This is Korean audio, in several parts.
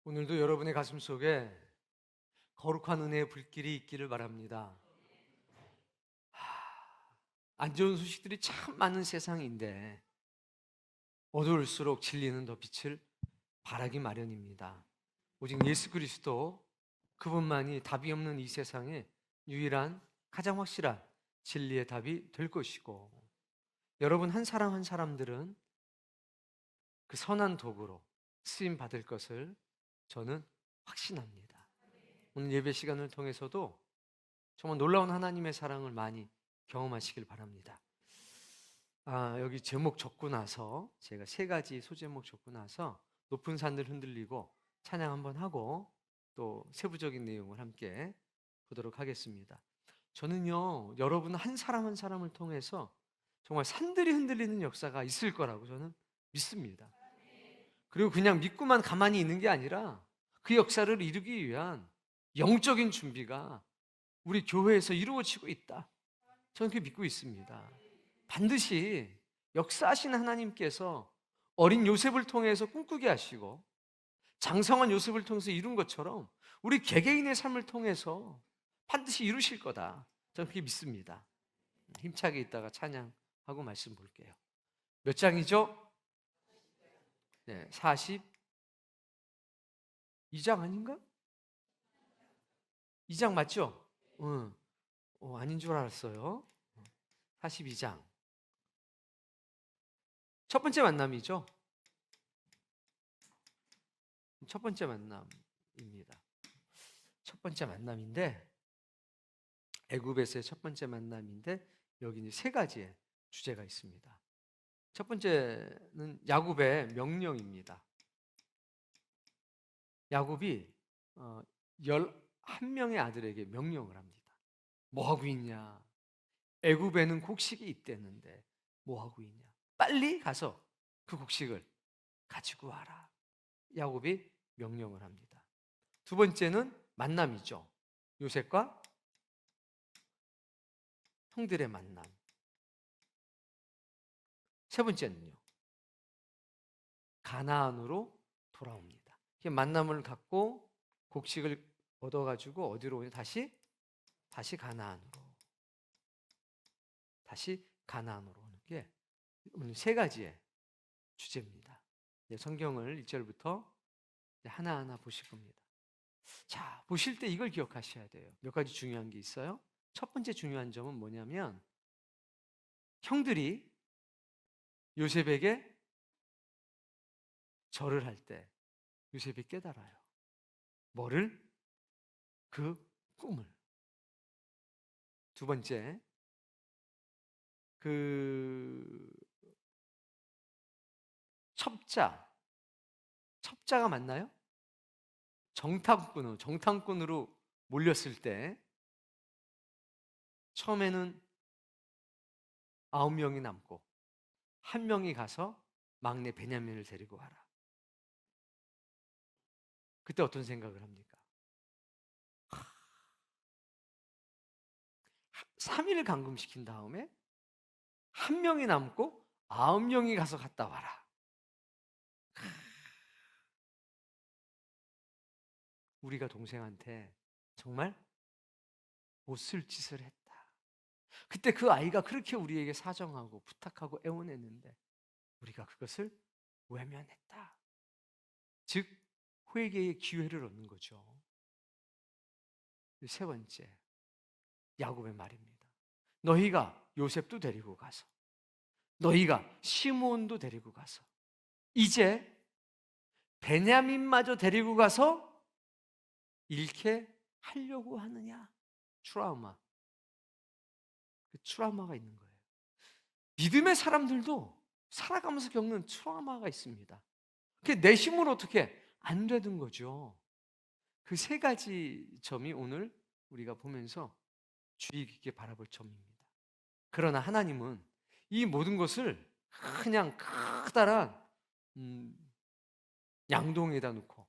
오늘도 여러분의 가슴 속에 거룩한 은혜의 불길이 있기를 바랍니다. 안 좋은 소식들이 참 많은 세상인데 어두울수록 진리는 더 빛을 발하기 마련입니다. 오직 예수 그리스도 그분만이 답이 없는 이 세상에 유일한 가장 확실한 진리의 답이 될 것이고, 여러분 한 사람 한 사람들은 그 선한 도구로 쓰임 받을 것을 저는 확신합니다. 오늘 예배 시간을 통해서도 정말 놀라운 하나님의 사랑을 많이 경험하시길 바랍니다. 여기 제목 적고 나서 제가 세 가지 소제목 적고 나서 높은 산들 흔들리고 찬양 한번 하고 또 세부적인 내용을 함께 보도록 하겠습니다. 저는요, 여러분 한 사람 한 사람을 통해서 정말 산들이 흔들리는 역사가 있을 거라고 저는 믿습니다. 그리고 그냥 믿고만 가만히 있는 게 아니라 그 역사를 이루기 위한 영적인 준비가 우리 교회에서 이루어지고 있다. 저는 그렇게 믿고 있습니다. 반드시 역사하신 하나님께서 어린 요셉을 통해서 꿈꾸게 하시고 장성한 요셉을 통해서 이룬 것처럼 우리 개개인의 삶을 통해서 반드시 이루실 거다. 저는 그렇게 믿습니다. 힘차게 있다가 찬양하고 말씀 볼게요. 몇 장이죠? 네, 42장 아닌가? 2장 맞죠? 응. 아닌 줄 알았어요. 42장. 첫 번째 만남이죠. 첫 번째 만남입니다. 첫 번째 만남인데, 애굽에서의 첫 번째 만남인데 여기 이제 세 가지의 주제가 있습니다. 첫 번째는 야곱의 명령입니다. 야곱이 11명의 아들에게 명령을 합니다. 뭐 하고 있냐? 애굽에는 곡식이 있대는데 뭐 하고 있냐? 빨리 가서 그 곡식을 가지고 와라. 야곱이 명령을 합니다. 두 번째는 만남이죠. 요셉과 형들의 만남. 세 번째는요, 가나안으로 돌아옵니다. 만남을 갖고 곡식을 얻어가지고 어디로 오냐? 다시 가나안으로 오는 게 오늘 세 가지의 주제입니다. 성경을 1절부터 하나하나 보실 겁니다. 자, 보실 때 이걸 기억하셔야 돼요. 몇 가지 중요한 게 있어요. 첫 번째 중요한 점은 뭐냐면, 형들이 요셉에게 절을 할 때 요셉이 깨달아요. 뭐를? 그 꿈을. 두 번째, 그 첩자가 맞나요? 정탐꾼으로 몰렸을 때 처음에는 9명이 남고 한 명이 가서 막내 베냐민을 데리고 와라. 그때 어떤 생각을 합니까? 3일 감금시킨 다음에 한 명이 남고 9명이 가서 갔다 와라. 우리가 동생한테 정말 못쓸 짓을 했다. 그때 그 아이가 그렇게 우리에게 사정하고 부탁하고 애원했는데 우리가 그것을 외면했다. 즉 회개의 기회를 얻는 거죠. 세 번째, 야곱의 말입니다. 너희가 요셉도 데리고 가서, 너희가 시므온도 데리고 가서, 이제 베냐민마저 데리고 가서 잃게 하려고 하느냐? 트라우마. 그 트라우마가 있는 거예요. 믿음의 사람들도 살아가면서 겪는 트라우마가 있습니다. 그게 내 힘으로 어떻게 안 되는 거죠. 그 세 가지 점이 오늘 우리가 보면서 주의 깊게 바라볼 점입니다. 그러나 하나님은 이 모든 것을 그냥 커다란 양동에다 놓고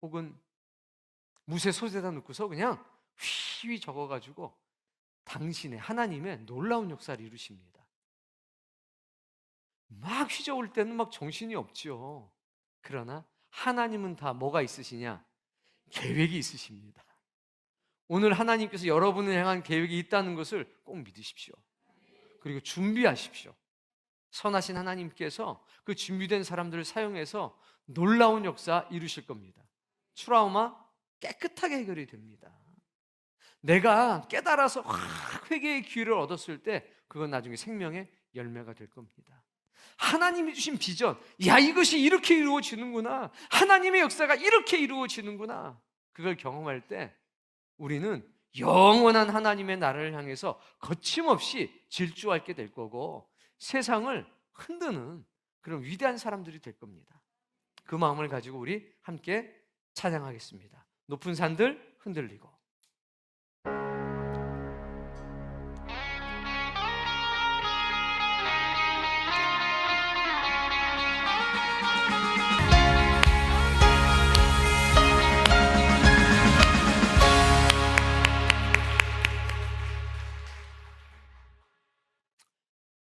혹은 무쇠 솥에다 놓고서 그냥 휘휘 적어가지고 당신의 하나님의 놀라운 역사를 이루십니다. 막 휘저을 때는 막 정신이 없죠. 그러나 하나님은 다 뭐가 있으시냐? 계획이 있으십니다. 오늘 하나님께서 여러분을 향한 계획이 있다는 것을 꼭 믿으십시오. 그리고 준비하십시오. 선하신 하나님께서 그 준비된 사람들을 사용해서 놀라운 역사 이루실 겁니다. 트라우마 깨끗하게 해결이 됩니다. 내가 깨달아서 확 회개의 기회를 얻었을 때 그건 나중에 생명의 열매가 될 겁니다. 하나님이 주신 비전, 야, 이것이 이렇게 이루어지는구나, 하나님의 역사가 이렇게 이루어지는구나, 그걸 경험할 때 우리는 영원한 하나님의 나라를 향해서 거침없이 질주할 될 거고 세상을 흔드는 그런 위대한 사람들이 될 겁니다. 그 마음을 가지고 우리 함께 찬양하겠습니다. 높은 산들 흔들리고.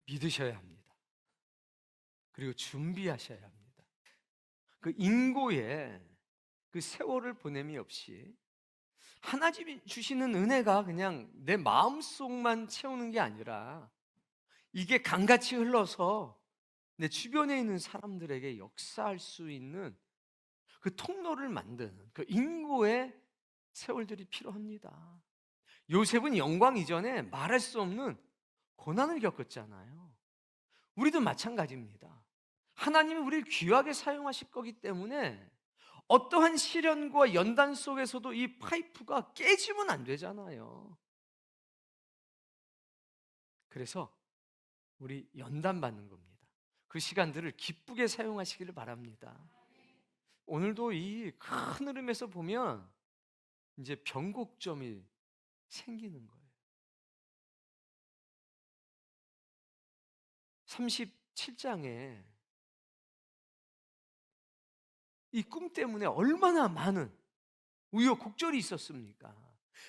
믿으셔야 합니다. 그리고 준비하셔야 합니다. 그 인고의 그 세월을 보냄이 없이 하나님이 주시는 은혜가 그냥 내 마음속만 채우는 게 아니라 이게 강같이 흘러서 내 주변에 있는 사람들에게 역사할 수 있는 그 통로를 만드는 그 인고의 세월들이 필요합니다. 요셉은 영광 이전에 말할 수 없는 고난을 겪었잖아요. 우리도 마찬가지입니다. 하나님이 우리를 귀하게 사용하실 거기 때문에 어떠한 시련과 연단 속에서도 이 파이프가 깨지면 안 되잖아요. 그래서 우리 연단 받는 겁니다. 그 시간들을 기쁘게 사용하시기를 바랍니다. 오늘도 이 큰 흐름에서 보면 이제 변곡점이 생기는 거예요. 37장에 이 꿈 때문에 얼마나 많은 우여곡절이 있었습니까?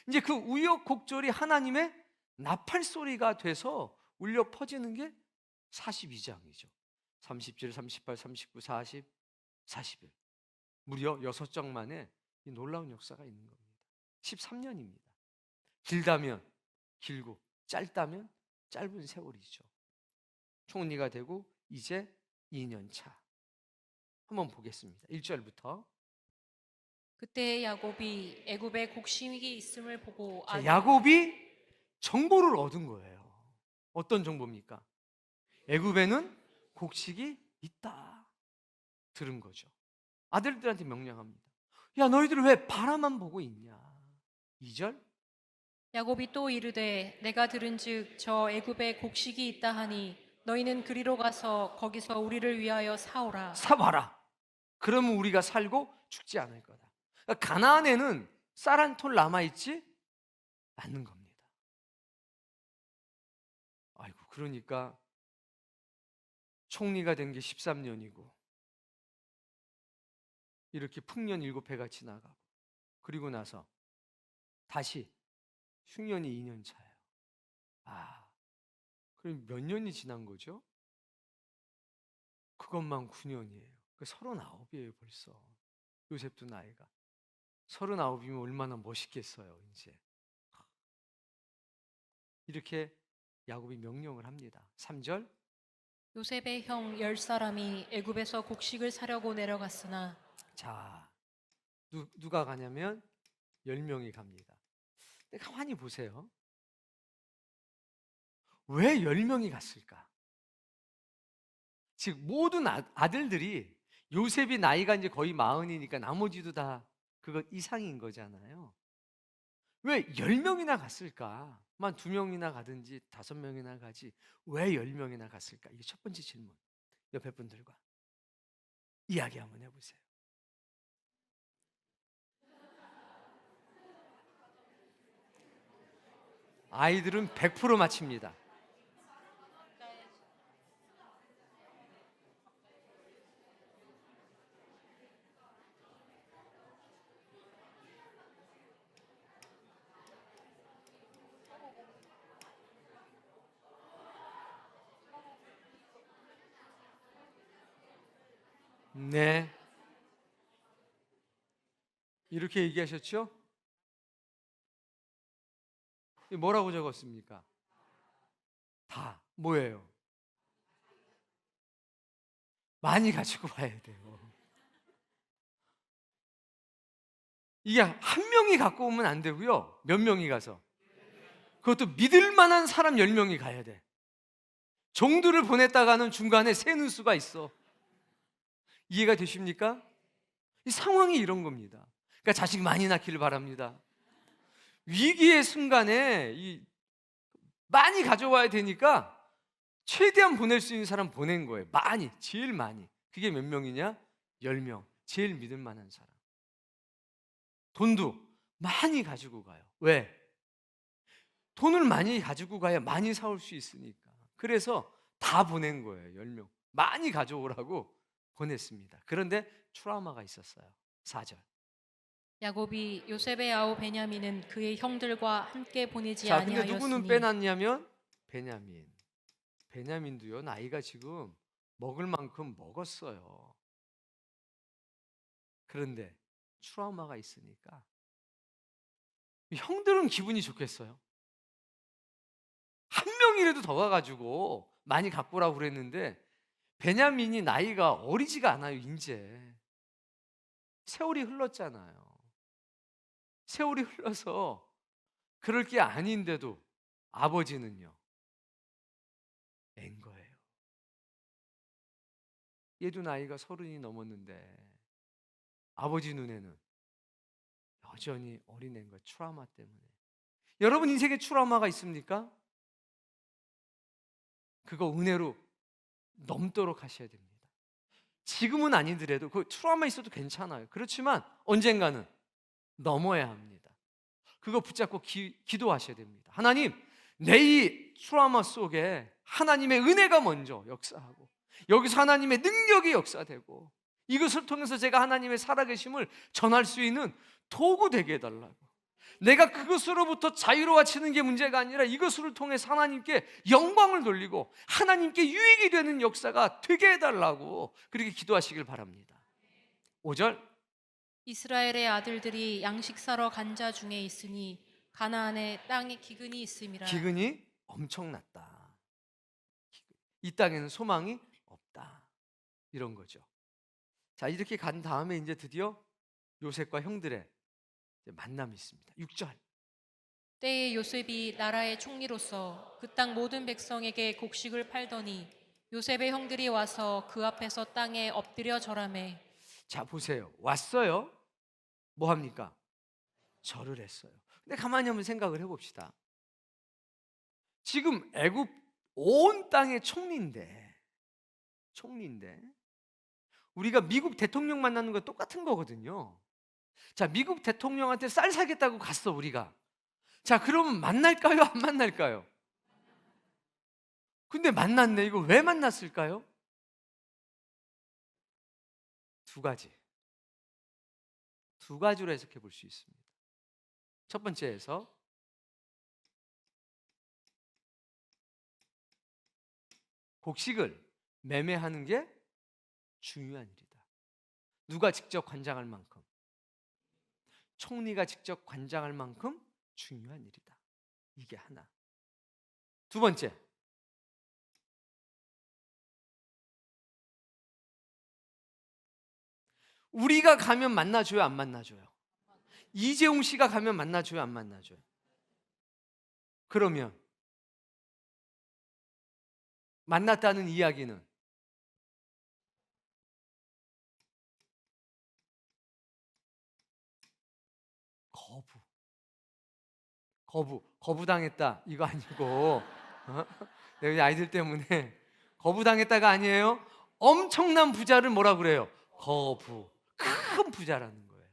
이제 그 우여곡절이 하나님의 나팔 소리가 돼서 울려 퍼지는 게 42장이죠. 37, 38, 39, 40, 41. 무려 6장 만에 이 놀라운 역사가 있는 겁니다. 13년입니다. 길다면 길고 짧다면 짧은 세월이죠. 총리가 되고 이제 2년 차. 한번 보겠습니다. 1절부터. 그때 야곱이 애굽에 곡식이 있음을 보고 야곱이 정보를 얻은 거예요. 어떤 정보입니까? 애굽에는 곡식이 있다. 들은 거죠. 아들들한테 명령합니다. 야, 너희들 왜 바라만 보고 있냐? 2절. 야곱이 또 이르되 내가 들은즉 저 애굽에 곡식이 있다 하니 너희는 그리로 가서 거기서 우리를 위하여 사오라. 사봐라. 그러면 우리가 살고 죽지 않을 거다. 그러니까 가나안에는 쌀 한 톨 남아있지 않는 겁니다. 아이고, 그러니까 총리가 된 게 13년이고 이렇게 풍년 7해가 지나가고 그리고 나서 다시 흉년이 2년 차예요. 그럼 몇 년이 지난 거죠? 그것만 9년이에요. 39이에요 벌써. 요셉도 나이가 39이면 얼마나 멋있겠어요. 이제 이렇게 야곱이 명령을 합니다. 3절. 요셉의 형 10사람이 애굽에서 곡식을 사려고 내려갔으나 자, 누가 가냐면 10명이 갑니다. 근데 가만히 보세요. 왜 10명이 갔을까? 즉 모든 아들들이 요셉이 나이가 이제 거의 40이니까 나머지도 다 그거 이상인 거잖아요. 왜 10명이나 갔을까? 만 2명이나 가든지 5명이나 가지 왜 10명이나 갔을까? 이게 첫 번째 질문. 옆에 분들과 이야기 한번 해보세요. 아이들은 100% 맞춥니다. 네. 이렇게 얘기하셨죠? 뭐라고 적었습니까? 다 뭐예요? 많이 가지고 와야 돼요. 이게 한 명이 갖고 오면 안 되고요. 몇 명이 가서. 그것도 믿을 만한 사람 10명이 가야 돼. 종들을 보냈다가는 중간에 새는 수가 있어. 이해가 되십니까? 이 상황이 이런 겁니다. 그러니까 자식 많이 낳기를 바랍니다. 위기의 순간에 많이 가져와야 되니까 최대한 보낼 수 있는 사람 보낸 거예요. 많이, 제일 많이. 그게 몇 명이냐? 10명. 제일 믿을 만한 사람. 돈도 많이 가지고 가요. 왜? 돈을 많이 가지고 가야 많이 사올 수 있으니까. 그래서 다 보낸 거예요. 10명. 많이 가져오라고 보냈습니다. 그런데 트라우마가 있었어요. 4절. 야곱이 요셉의 아우 베냐민은 그의 형들과 함께 보내지 자, 근데 누구는 아니하였으니 빼놨냐면 베냐민. 베냐민도요, 나이가 지금 먹을 만큼 먹었어요. 그런데 트라우마가 있으니까 형들은 기분이 좋겠어요. 한 명이라도 더 가가지고 많이 갖고 오라고 그랬는데 베냐민이 나이가 어리지가 않아요. 이제 세월이 흘렀잖아요. 세월이 흘러서 그럴 게 아닌데도 아버지는요, 낸 거예요. 얘도 나이가 30이 넘었는데 아버지 눈에는 여전히 어린애인 거예요. 트라우마 때문에. 여러분 인생에 트라우마가 있습니까? 그거 은혜로 넘도록 하셔야 됩니다. 지금은 아니더라도 그 트라우마 있어도 괜찮아요. 그렇지만 언젠가는 넘어야 합니다. 그거 붙잡고 기도하셔야 됩니다. 하나님, 내 이 트라우마 속에 하나님의 은혜가 먼저 역사하고 여기서 하나님의 능력이 역사되고 이것을 통해서 제가 하나님의 살아계심을 전할 수 있는 도구 되게 해달라고. 내가 그것으로부터 자유로워지는 게 문제가 아니라 이것을 통해서 하나님께 영광을 돌리고 하나님께 유익이 되는 역사가 되게 해달라고 그렇게 기도하시길 바랍니다. 5절. 이스라엘의 아들들이 양식 사러 간 자 중에 있으니 가나안의 땅에 기근이 있음이라. 기근이 엄청났다. 이 땅에는 소망이 없다. 이런 거죠. 자, 이렇게 간 다음에 이제 드디어 요셉과 형들의 만남이 있습니다. 6절. 때에 요셉이 나라의 총리로서 그 땅 모든 백성에게 곡식을 팔더니 요셉의 형들이 와서 그 앞에서 땅에 엎드려 절하매. 자, 보세요. 왔어요. 뭐 합니까? 절을 했어요. 근데 가만히 한번 생각을 해봅시다. 지금 애굽 온 땅의 총리인데 우리가 미국 대통령 만나는 거 똑같은 거거든요. 자, 미국 대통령한테 쌀 사겠다고 갔어 우리가. 자, 그러면 만날까요? 안 만날까요? 근데 만났네. 이거 왜 만났을까요? 두 가지로 해석해 볼 수 있습니다. 첫 번째에서 곡식을 매매하는 게 중요한 일이다. 누가 직접 관장할 만큼, 총리가 직접 관장할 만큼 중요한 일이다. 이게 하나. 두 번째, 우리가 가면 만나줘요, 안 만나줘요? 이재용 씨가 가면 만나줘요, 안 만나줘요? 그러면 만났다는 이야기는 거부당했다 이거 아니고 내가 아이들 때문에 거부당했다가 아니에요. 엄청난 부자를 뭐라 그래요? 큰 부자라는 거예요.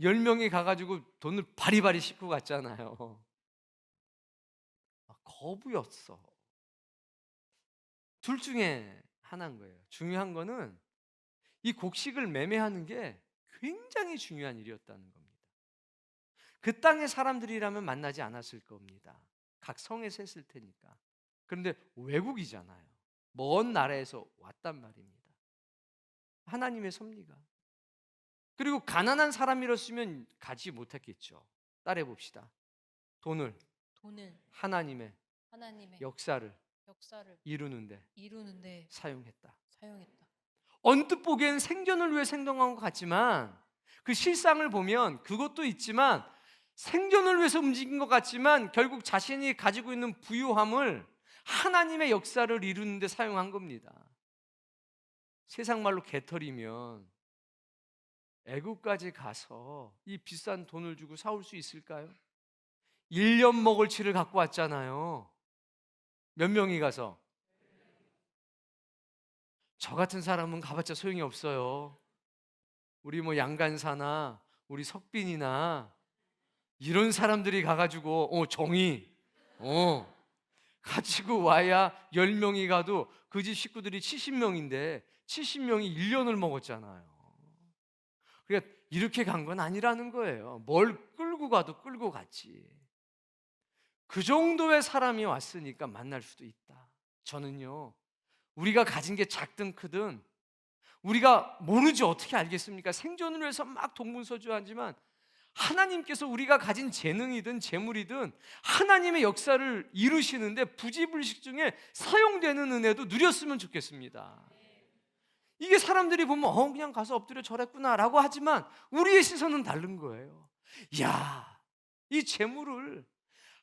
10명이 가가지고 돈을 바리바리 싣고 갔잖아요. 거부였어. 둘 중에 하나인 거예요. 중요한 거는 이 곡식을 매매하는 게 굉장히 중요한 일이었다는 겁니다. 그 땅의 사람들이라면 만나지 않았을 겁니다. 각 성에서 했을 테니까. 그런데 외국이잖아요. 먼 나라에서 왔단 말입니다. 하나님의 섭리가. 그리고 가난한 사람이었으면 가지 못했겠죠. 따라해 봅시다. 돈을 돈을 하나님의 하나님의 역사를 역사를 이루는데 이루는데 사용했다. 사용했다. 언뜻 보기엔 생존을 위해 행동한 것 같지만 그 실상을 보면 그것도 있지만 생존을 위해서 움직인 것 같지만 결국 자신이 가지고 있는 부유함을 하나님의 역사를 이루는 데 사용한 겁니다. 세상 말로 개털이면 애국까지 가서 이 비싼 돈을 주고 사올 수 있을까요? 1년 먹을 치를 갖고 왔잖아요. 몇 명이 가서? 저 같은 사람은 가봤자 소용이 없어요. 우리 뭐 양간사나 우리 석빈이나 이런 사람들이 가가지고 정의 가지고 와야 10명이 가도 그 집 식구들이 70명인데 70명이 1년을 먹었잖아요. 그러니까 이렇게 간 건 아니라는 거예요. 뭘 끌고 가도 끌고 갔지. 그 정도의 사람이 왔으니까 만날 수도 있다. 저는요, 우리가 가진 게 작든 크든 우리가 모르지 어떻게 알겠습니까? 생존을 위해서 막 동분서주하지만 하나님께서 우리가 가진 재능이든 재물이든 하나님의 역사를 이루시는데 부지불식 중에 사용되는 은혜도 누렸으면 좋겠습니다. 이게 사람들이 보면 그냥 가서 엎드려 절했구나 라고 하지만 우리의 시선은 다른 거예요. 이야, 이 재물을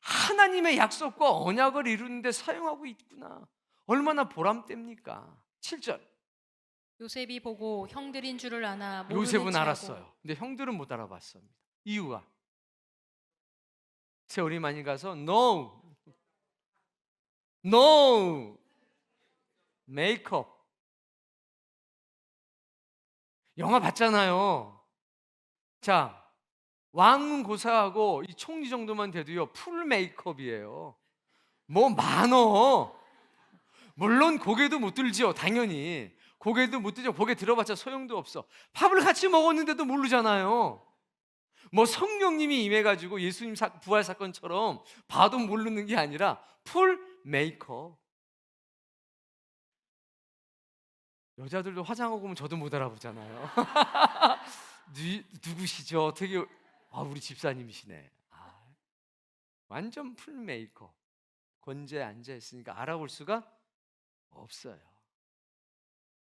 하나님의 약속과 언약을 이루는데 사용하고 있구나. 얼마나 보람됩니까? 7절. 요셉이 보고 형들인 줄을 아나 모르는 요셉은 체하고 알았어요. 근데 형들은 못 알아봤습니다. 이유가 세월이 많이 가서 No 메이크업. 영화 봤잖아요. 자, 왕은 고사하고 이 총리 정도만 돼도요 풀 메이크업이에요. 뭐 많어. 물론 고개도 못 들죠. 당연히 고개도 못 들죠. 고개 들어봤자 소용도 없어. 밥을 같이 먹었는데도 모르잖아요. 뭐 성령님이 임해가지고 예수님 부활 사건처럼 봐도 모르는 게 아니라 풀 메이크업. 여자들도 화장하고 오면 저도 못 알아보잖아요. 누구시죠? 되게 우리 집사님이시네. 완전 풀 메이크업. 건재에 앉아 있으니까 알아볼 수가 없어요.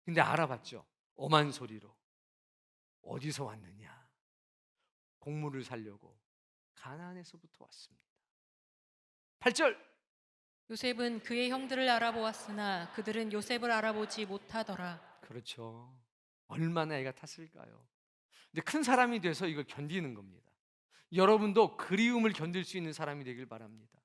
근데 알아봤죠. 엄한 소리로. 어디서 왔느냐? 곡물을 살려고 가나안에서부터 왔습니다. 8절. 요셉은 그의 형들을 알아보았으나 그들은 요셉을 알아보지 못하더라. 그렇죠. 얼마나 애가 탔을까요? 근데 큰 사람이 돼서 이걸 견디는 겁니다. 여러분도 그리움을 견딜 수 있는 사람이 되길 바랍니다.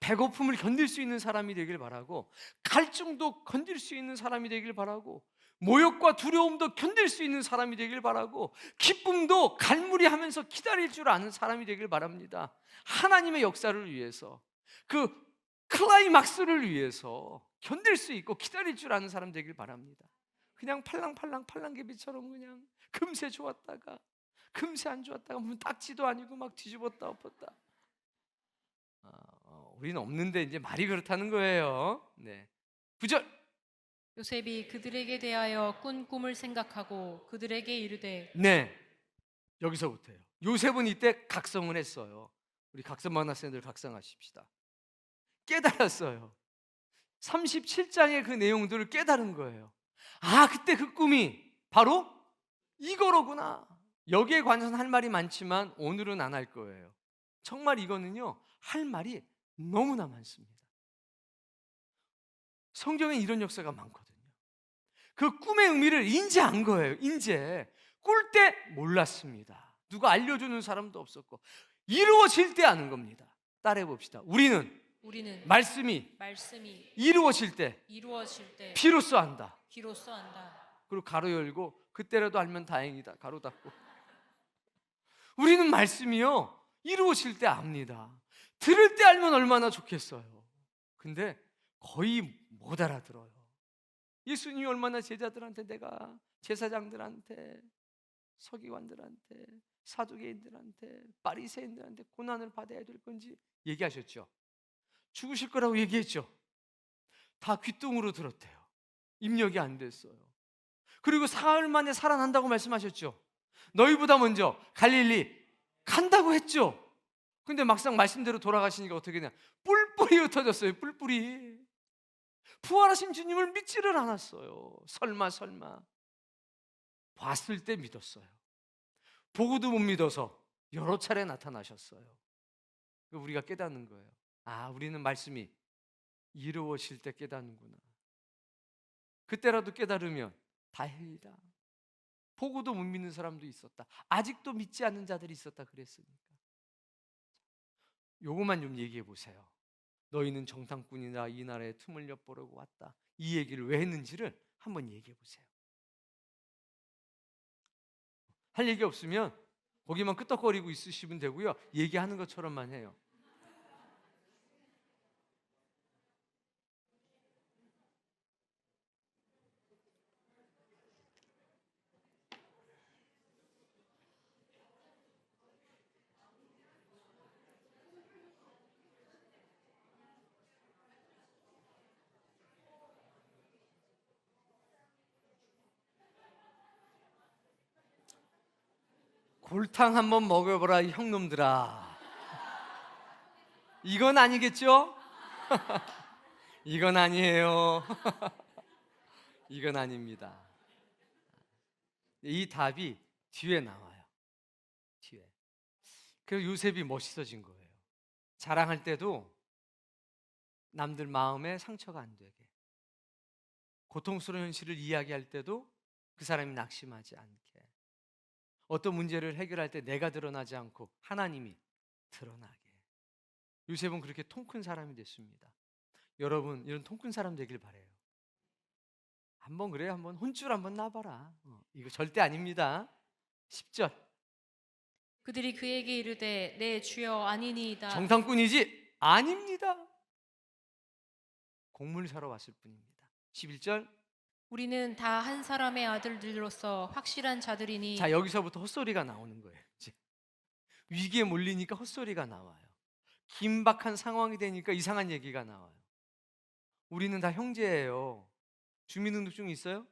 배고픔을 견딜 수 있는 사람이 되길 바라고, 갈증도 견딜 수 있는 사람이 되길 바라고, 모욕과 두려움도 견딜 수 있는 사람이 되길 바라고, 기쁨도 갈무리하면서 기다릴 줄 아는 사람이 되길 바랍니다. 하나님의 역사를 위해서, 그 클라이막스를 위해서 견딜 수 있고 기다릴 줄 아는 사람 되길 바랍니다. 그냥 팔랑팔랑 팔랑개비처럼 그냥 금세 좋았다가 금세 안 좋았다가 무슨 딱지도 아니고 막 뒤집었다 엎었다. 우리는 없는데 이제 말이 그렇다는 거예요. 네. 9절. 요셉이 그들에게 대하여 꾼 꿈을 생각하고 그들에게 이르되. 네, 여기서부터예요. 요셉은 이때 각성을 했어요. 우리 각성만 학생들 각성하십시다. 깨달았어요. 37장의 그 내용들을 깨달은 거예요. 그때 그 꿈이 바로 이거로구나. 여기에 관해서는 할 말이 많지만 오늘은 안 할 거예요. 정말 이거는요, 할 말이 너무나 많습니다. 성경에 이런 역사가 많거든요. 그 꿈의 의미를 인제 안 거예요. 인제 꿀 때 몰랐습니다. 누가 알려주는 사람도 없었고 이루어질 때 아는 겁니다. 따라해 봅시다. 우리는 말씀이 이루어질 때 비로소 안다. 그리고 가로 열고 그때라도 알면 다행이다. 가로 닫고. 우리는 말씀이요 이루어질 때 압니다. 들을 때 알면 얼마나 좋겠어요. 근데 거의 못 알아들어요. 예수님이 얼마나 제자들한테, 내가 제사장들한테, 서기관들한테, 사두개인들한테, 바리새인들한테 고난을 받아야 될 건지 얘기하셨죠. 죽으실 거라고 얘기했죠. 다 귓등으로 들었대요. 입력이 안 됐어요. 그리고 사흘 만에 살아난다고 말씀하셨죠. 너희보다 먼저 갈릴리 간다고 했죠. 근데 막상 말씀대로 돌아가시니까 어떻게 되냐? 뿔뿔이 흩어졌어요. 뿔뿔이. 부활하신 주님을 믿지를 않았어요. 설마 봤을 때 믿었어요. 보고도 못 믿어서 여러 차례 나타나셨어요. 우리가 깨닫는 거예요. 아, 우리는 말씀이 이루어질 때 깨닫는구나. 그때라도 깨달으면 다행이다. 보고도 못 믿는 사람도 있었다. 아직도 믿지 않는 자들이 있었다 그랬으니까. 요것만 좀 얘기해 보세요. 너희는 정탐꾼이나 이 나라의 틈을 엿보려고 왔다. 이 얘기를 왜 했는지를 한번 얘기해 보세요. 할 얘기 없으면 거기만 끄떡거리고 있으시면 되고요. 얘기하는 것처럼만 해요. 골탕 한번 먹어보라 이 형놈들아. 이건 아니겠죠? 이건 아니에요. 이건 아닙니다. 이 답이 뒤에 나와요. 뒤에. 그래서 요셉이 멋있어진 거예요. 자랑할 때도 남들 마음에 상처가 안 되게, 고통스러운 현실을 이야기할 때도 그 사람이 낙심하지 않게, 어떤 문제를 해결할 때 내가 드러나지 않고 하나님이 드러나게. 요셉은 그렇게 통 큰 사람이 됐습니다. 여러분, 이런 통 큰 사람 되길 바래요. 한번 그래, 한번 혼쭐 한번 나봐라. 이거 절대 아닙니다. 10절. 그들이 그에게 이르되 내 주여 아니니이다. 정탐꾼이지? 아닙니다. 곡물 사러 왔을 뿐입니다. 11절. 우리는 다 한 사람의 아들들로서 확실한 자들이니. 자, 여기서부터 헛소리가 나오는 거예요. 이제 위기에 몰리니까 헛소리가 나와요. 긴박한 상황이 되니까 이상한 얘기가 나와요. 우리는 다 형제예요. 주민등록증 있어요?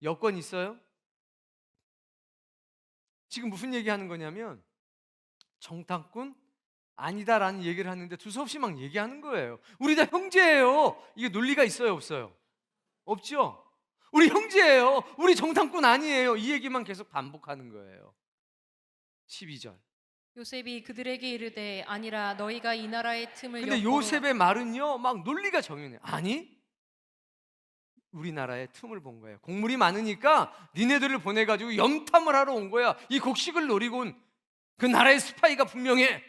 여권 있어요? 지금 무슨 얘기하는 거냐면 정탐꾼 아니다라는 얘기를 하는데 두서없이 막 얘기하는 거예요. 우리 다 형제예요. 이게 논리가 있어요, 없어요? 없죠? 우리 형제예요. 우리 정탐꾼 아니에요. 이 얘기만 계속 반복하는 거예요. 12절. 요셉이 그들에게 이르되 아니라 너희가 이 나라의 틈을 근데 엿보러 요셉의 말은요, 막 논리가 정연해요. 아니, 우리나라의 틈을 본 거예요. 곡물이 많으니까 니네들을 보내가지고 염탐을 하러 온 거야. 이 곡식을 노리고 온 그 나라의 스파이가 분명해.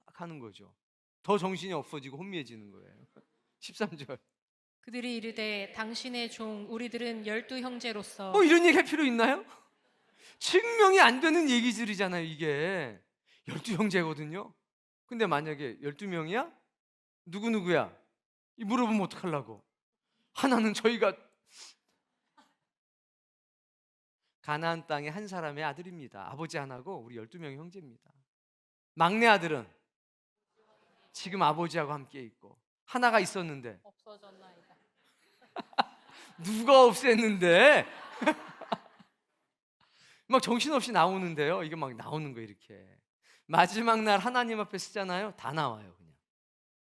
딱 하는 거죠. 더 정신이 없어지고 혼미해지는 거예요. 13절. 그들이 이르되 당신의 종 우리들은 12형제로서. 이런 얘기 할 필요 있나요? 증명이 안 되는 얘기들이잖아요, 이게. 12형제거든요. 근데 만약에 12명이야? 누구야? 이 물어보면 어떡하려고? 하나는 저희가 가나안 땅의 한 사람의 아들입니다. 아버지 하나고 우리 12명의 형제입니다. 막내 아들은 지금 아버지하고 함께 있고, 하나가 있었는데 없어졌나이다. 누가 없앴는데? 막 정신없이 나오는데요. 이게 막 나오는 거예요, 이렇게. 마지막 날 하나님 앞에 쓰잖아요. 다 나와요, 그냥.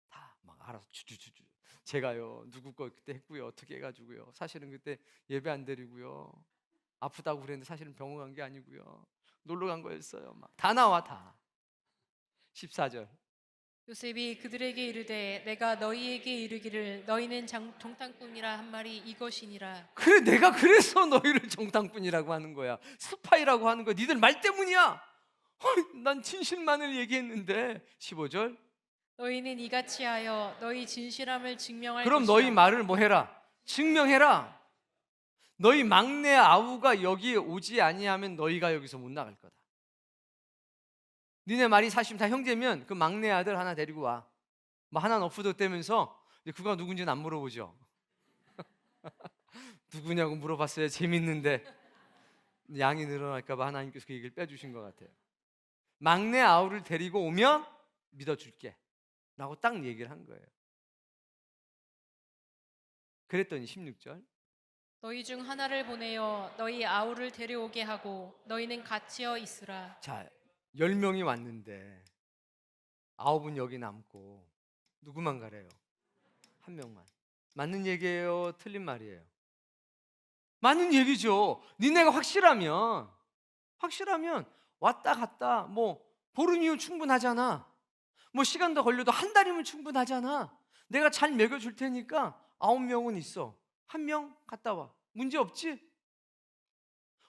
다 막 알아서 주주주주. 제가요, 누구 거 그때 했고요. 어떻게 해가지고요. 사실은 그때 예배 안 드리고요. 아프다고 그랬는데 사실은 병원 간 게 아니고요. 놀러 간 거였어요. 막 다 나와, 다. 14절. 요셉이 그들에게 이르되 내가 너희에게 이르기를 너희는 정탐꾼이라 한 말이 이것이니라. 그래, 내가 그래서 너희를 정탐꾼이라고 하는 거야. 스파이라고 하는 거야. 니들 말 때문이야. 난 진실만을 얘기했는데. 15절. 너희는 이같이 하여 너희 진실함을 증명할 그럼 것이다. 너희 말을 뭐 해라? 증명해라. 너희 막내 아우가 여기에 오지 아니하면 너희가 여기서 못 나갈 거다. 니네 말이 사실 다 형제면 그 막내 아들 하나 데리고 와. 뭐 하나는 없어졌다면서 그가 누군지는 안 물어보죠. 누구냐고 물어봤어요. 재밌는데 양이 늘어날까 봐 하나님께서 그 얘기를 빼주신 것 같아요. 막내 아우를 데리고 오면 믿어줄게 라고 딱 얘기를 한 거예요. 그랬더니 16절. 너희 중 하나를 보내어 너희 아우를 데려오게 하고 너희는 갇혀 있으라. 자, 10명이 왔는데 9은 여기 남고 누구만 가래요? 한 명만. 맞는 얘기예요? 틀린 말이에요? 맞는 얘기죠. 니네가 확실하면 왔다 갔다 뭐 보름이면 충분하잖아. 뭐 시간 더 걸려도 한 달이면 충분하잖아. 내가 잘 먹여줄 테니까 9명은 있어. 1명 갔다 와. 문제 없지?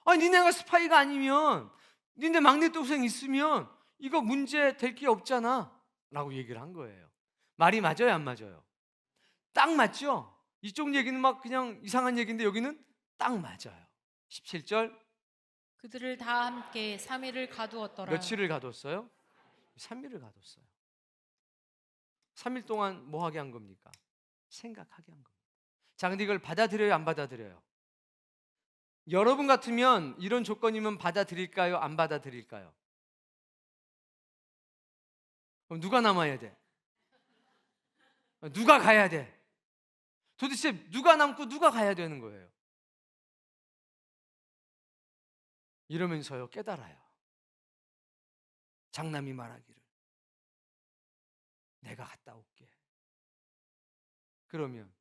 아니 니네가 스파이가 아니면, 니네 막내 동생 있으면 이거 문제 될 게 없잖아 라고 얘기를 한 거예요. 말이 맞아요, 안 맞아요? 딱 맞죠? 이쪽 얘기는 막 그냥 이상한 얘기인데 여기는 딱 맞아요. 17절. 그들을 다 함께 3일을 가두었더라. 며칠을 가뒀어요? 3일을 가뒀어요. 3일 동안 뭐 하게 한 겁니까? 생각하게 한 겁니다. 자, 근데 이걸 받아들여요, 안 받아들여요? 여러분 같으면 이런 조건이면 받아들일까요, 안 받아들일까요? 그럼 누가 남아야 돼? 누가 가야 돼? 도대체 누가 남고 누가 가야 되는 거예요? 이러면서요 깨달아요. 장남이 말하기를 내가 갔다 올게. 그러면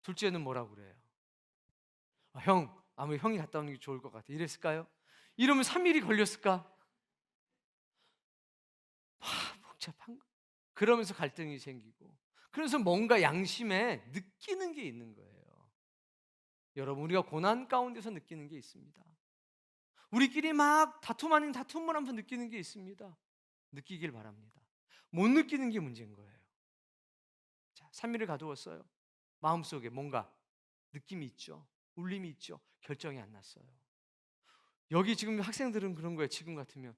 둘째는 뭐라고 그래요? 형, 아무리 형이 갔다 오는 게 좋을 것 같아. 이랬을까요? 이러면 3일이 걸렸을까? 복잡한 거. 그러면서 갈등이 생기고, 그래서 뭔가 양심에 느끼는 게 있는 거예요. 여러분, 우리가 고난 가운데서 느끼는 게 있습니다. 우리끼리 막 다툼 아닌 다툼을 하면서 느끼는 게 있습니다. 느끼길 바랍니다. 못 느끼는 게 문제인 거예요. 자, 3일을 가두었어요. 마음속에 뭔가 느낌이 있죠. 울림이 있죠. 결정이 안 났어요. 여기 지금 학생들은 그런 거예요. 지금 같으면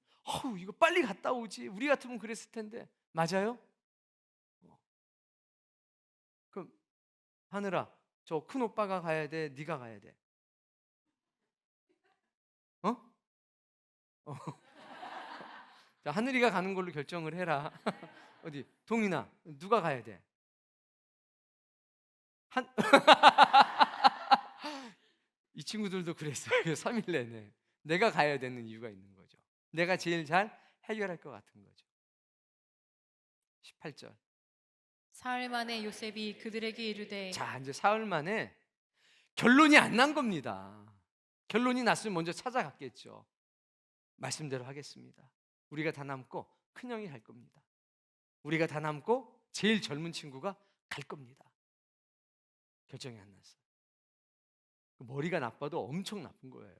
이거 빨리 갔다 오지. 우리 같으면 그랬을 텐데. 맞아요? 그럼 하늘아, 저 큰 오빠가 가야 돼? 네가 가야 돼? 어? 어. 자, 하늘이가 가는 걸로 결정을 해라. 어디 동인아, 누가 가야 돼? 이 친구들도 그랬어요. 3일 내내 내가 가야 되는 이유가 있는 거죠. 내가 제일 잘 해결할 것 같은 거죠. 18절. 사흘 만에 요셉이 그들에게 이르되 자, 이제 사흘 만에 결론이 안 난 겁니다. 결론이 났으면 먼저 찾아갔겠죠. 말씀대로 하겠습니다. 우리가 다 남고 큰형이 갈 겁니다. 우리가 다 남고 제일 젊은 친구가 갈 겁니다. 결정이 안 났어요. 머리가 나빠도 엄청 나쁜 거예요.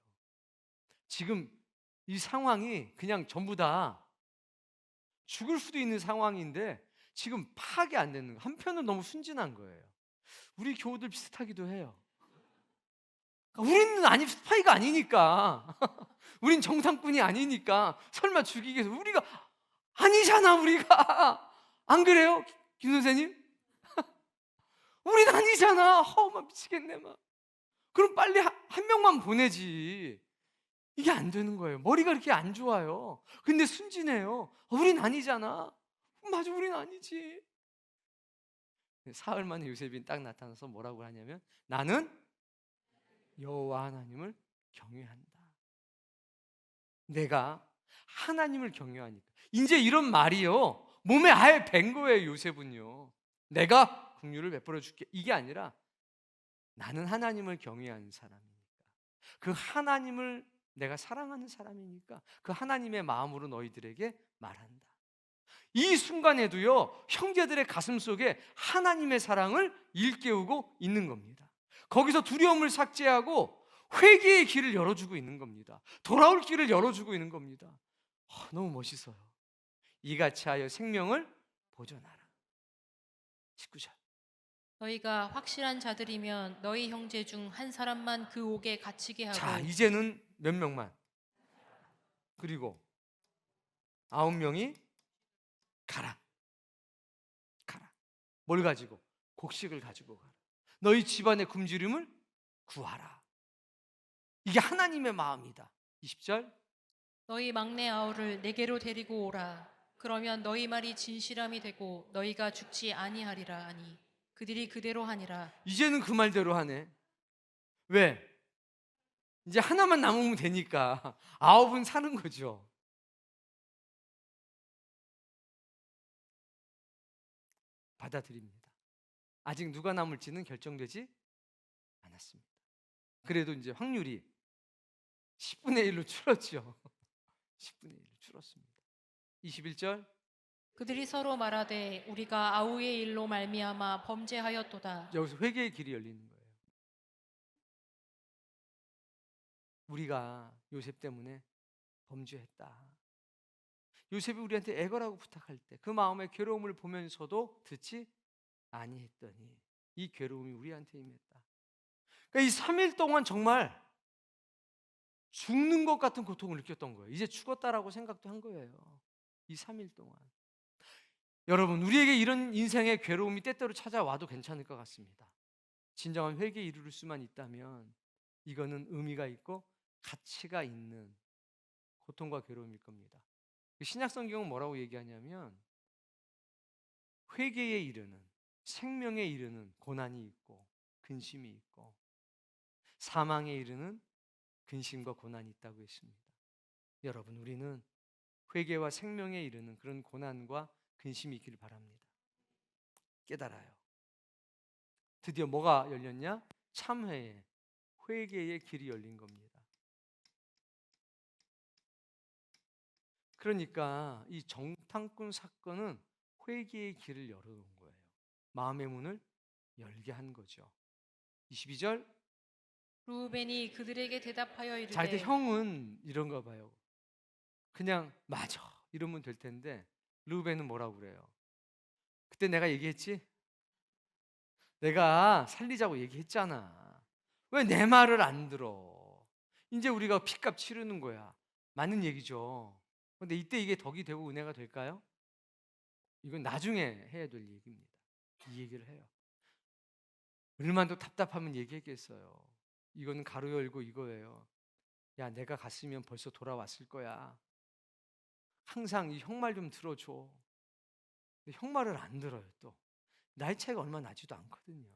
지금 이 상황이 그냥 전부 다 죽을 수도 있는 상황인데 지금 파악이 안 되는 거예요. 한편은 너무 순진한 거예요. 우리 교우들 비슷하기도 해요. 우리는 스파이가 아니니까. 우린 정상꾼이 아니니까 설마 죽이기 위해서. 우리가 아니잖아, 우리가. 안 그래요, 김 선생님? 우린 아니잖아. 막 미치겠네 막. 그럼 빨리 한 명만 보내지. 이게 안 되는 거예요. 머리가 그렇게 안 좋아요. 근데 순진해요. 우린 아니잖아. 맞아, 우린 아니지. 사흘 만에 요셉이 딱 나타나서 뭐라고 하냐면 나는 여호와 하나님을 경외한다. 내가 하나님을 경외하니까. 이제 이런 말이요 몸에 아예 밴 거예요. 요셉은요, 내가 긍휼을 베풀어 줄게, 이게 아니라 나는 하나님을 경외하는 사람이니까, 그 하나님을 내가 사랑하는 사람이니까 그 하나님의 마음으로 너희들에게 말한다. 이 순간에도요 형제들의 가슴 속에 하나님의 사랑을 일깨우고 있는 겁니다. 거기서 두려움을 삭제하고 회개의 길을 열어주고 있는 겁니다. 돌아올 길을 열어주고 있는 겁니다. 너무 멋있어요. 이같이 하여 생명을 보존하라. 19절. 너희가 확실한 자들이면 너희 형제 중 한 사람만 그 옥에 갇히게 하고. 자, 이제는 몇 명만? 그리고 9명이 가라. 뭘 가지고? 곡식을 가지고 가라. 너희 집안의 굶주림을 구하라. 이게 하나님의 마음이다. 20절. 너희 막내 아우를 내게로 데리고 오라. 그러면 너희 말이 진실함이 되고 너희가 죽지 아니하리라 하니 그들이 그대로 하니라. 이제는 그 말대로 하네. 왜? 이제 하나만 남으면 되니까 9은 사는 거죠. 받아들입니다. 아직 누가 남을지는 결정되지 않았습니다. 그래도 이제 확률이 10분의 1로 줄었죠. 10분의 1로 줄었습니다. 21절. 그들이 서로 말하되 우리가 아우의 일로 말미암아 범죄하였도다. 여기서 회개의 길이 열리는 거예요. 우리가 요셉 때문에 범죄했다. 요셉이 우리한테 애거라고 부탁할 때 그 마음의 괴로움을 보면서도 듣지 아니했더니 이 괴로움이 우리한테 임했다. 그러니까 이 3일 동안 정말 죽는 것 같은 고통을 느꼈던 거예요. 이제 죽었다라고 생각도 한 거예요. 이 3일 동안. 여러분, 우리에게 이런 인생의 괴로움이 때때로 찾아와도 괜찮을 것 같습니다. 진정한 회개에 이르를 수만 있다면 이거는 의미가 있고 가치가 있는 고통과 괴로움일 겁니다. 신약 성경은 뭐라고 얘기하냐면 회개에 이르는, 생명에 이르는 고난이 있고 근심이 있고 사망에 이르는 근심과 고난이 있다고 했습니다. 여러분, 우리는 회개와 생명에 이르는 그런 고난과 근심이 있기를 바랍니다. 깨달아요. 드디어 뭐가 열렸냐? 참회의, 회개의 길이 열린 겁니다. 그러니까 이 정탐꾼 사건은 회개의 길을 열어놓은 거예요. 마음의 문을 열게 한 거죠. 22절. 루벤이 그들에게 대답하여 자, 이때 이르되 형은 이런가 봐요. 그냥 맞아 이러면 될 텐데 르우벤은 뭐라고 그래요? 그때 내가 얘기했지? 내가 살리자고 얘기했잖아. 왜 내 말을 안 들어? 이제 우리가 핏값 치르는 거야. 맞는 얘기죠. 근데 이때 이게 덕이 되고 은혜가 될까요? 이건 나중에 해야 될 얘기입니다. 이 얘기를 해요. 얼마나 더 답답하면 얘기했겠어요. 이거는 가로 열고 이거예요. 야, 내가 갔으면 벌써 돌아왔을 거야. 항상 이 형 말 좀 들어줘. 근데 형 말을 안 들어요. 또 나이 차이가 얼마 나지도 않거든요.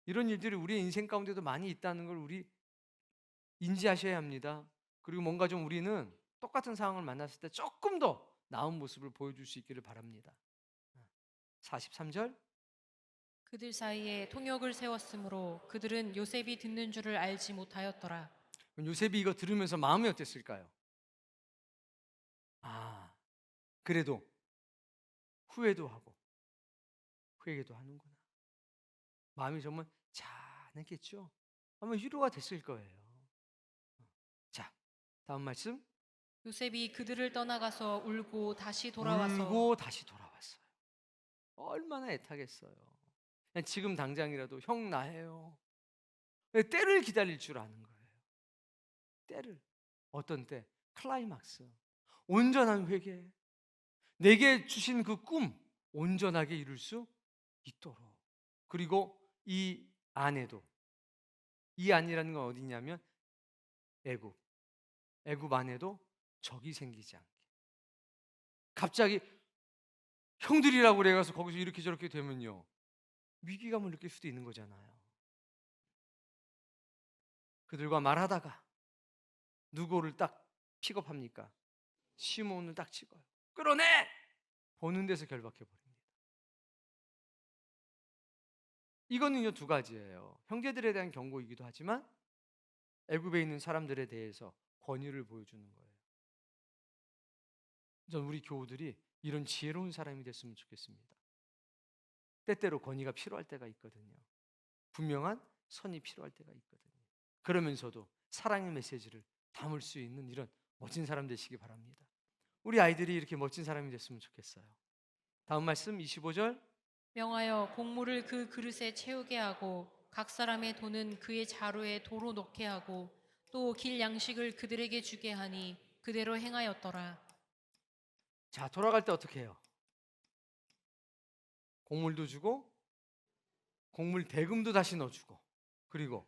이런 일들이 우리 인생 가운데도 많이 있다는 걸 우리 인지하셔야 합니다. 그리고 뭔가 좀 우리는 똑같은 상황을 만났을 때 조금 더 나은 모습을 보여줄 수 있기를 바랍니다. 43절. 그들 사이에 통역을 세웠으므로 그들은 요셉이 듣는 줄을 알지 못하였더라. 요셉이 이거 들으면서 마음이 어땠을까요? 아, 그래도 후회도 하고 회개도 하는구나. 마음이 정말 짠했겠죠? 아마 위로가 됐을 거예요. 자, 다음 말씀. 요셉이 그들을 떠나가서 울고 다시 돌아와서 울고 다시 돌아왔어요. 얼마나 애타겠어요. 그냥 지금 당장이라도 형 나예요. 때를 기다릴 줄 아는 거예요. 때를. 어떤 때? 클라이막스. 온전한 회개. 내게 주신 그 꿈 온전하게 이룰 수 있도록. 그리고 이 안에도, 이 안이라는 건 어디냐면 애굽. 애굽 안에도 적이 생기지 않게. 갑자기 형들이라고 그래가서 거기서 이렇게 저렇게 되면요, 위기감을 느낄 수도 있는 거잖아요. 그들과 말하다가 누구를 딱 픽업합니까? 시몬을 딱 찍어요. 끌어내! 보는 데서 결박해 버립니다. 이거는요, 두 가지예요. 형제들에 대한 경고이기도 하지만 애굽에 있는 사람들에 대해서 권위를 보여주는 거예요. 전 우리 교우들이 이런 지혜로운 사람이 됐으면 좋겠습니다. 때때로 권위가 필요할 때가 있거든요. 분명한 선이 필요할 때가 있거든요. 그러면서도 사랑의 메시지를 담을 수 있는 이런 멋진 사람 되시기 바랍니다. 우리 아이들이 이렇게 멋진 사람이 됐으면 좋겠어요. 다음 말씀 25절. 명하여 곡물을 그 그릇에 채우게 하고 각 사람의 돈은 그의 자루에 도로 넣게 하고 또 길 양식을 그들에게 주게 하니 그대로 행하였더라. 자, 돌아갈 때 어떻게 해요? 곡물도 주고 곡물 대금도 다시 넣어주고 그리고